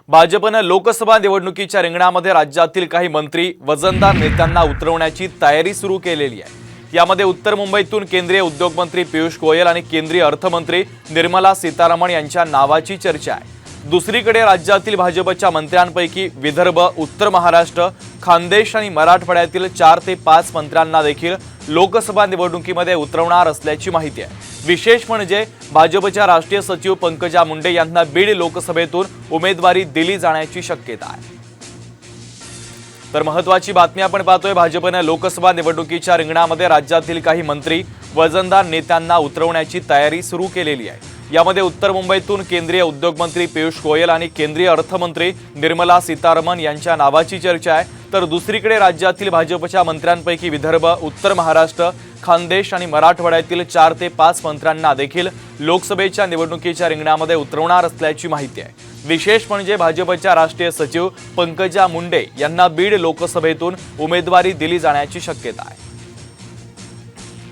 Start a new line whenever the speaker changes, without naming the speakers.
भाजपनं लोकसभा निवडणुकीच्या रिंगणामध्ये राज्यातील काही मंत्री वजनदार नेत्यांना उतरवण्याची तयारी सुरू केलेली आहे। यामध्ये उत्तर मुंबईतून केंद्रीय उद्योग मंत्री पियुष गोयल आणि केंद्रीय अर्थमंत्री निर्मला सीतारामन यांच्या नावाची चर्चा आहे। दुसरीकडे राज्यातील भाजपच्या मंत्र्यांपैकी विदर्भ, उत्तर महाराष्ट्र, खानदेश आणि मराठवाड्यातील 4 ते 5 मंत्र्यांना देखील लोकसभा निवडणुकीमध्ये उतरवणार असल्याची माहिती आहे। विशेष म्हणजे भाजपच्या राष्ट्रीय सचिव पंकजा मुंडे यांना बीड लोकसभेतून उमेदवारी दिली जाण्याची शक्यता आहे। तर महत्त्वाची बातमी आपण पाहतोय, भाजपने लोकसभा निवडणुकीच्या रिंगणामध्ये राज्यातील काही मंत्री वजनदार नेत्यांना उतरवण्याची तयारी सुरू केलेली आहे। यामध्ये उत्तर मुंबईतून केंद्रीय उद्योग मंत्री पियुष गोयल आणि केंद्रीय अर्थमंत्री निर्मला सीतारामन यांच्या नावाची चर्चा आहे। तर दुसरीकडे राज्यातील भाजपच्या मंत्र्यांपैकी विदर्भ, उत्तर महाराष्ट्र, खानदेश आणि मराठवाड्यातील 4 ते 5 मंत्र्यांना देखील लोकसभेच्या निवडणुकीच्या रिंगणामध्ये उतरवणार असल्याची माहिती आहे। विशेष म्हणजे भाजपच्या राष्ट्रीय सचिव पंकजा मुंडे यांना बीड लोकसभेतून उमेदवारी दिली जाण्याची शक्यता आहे।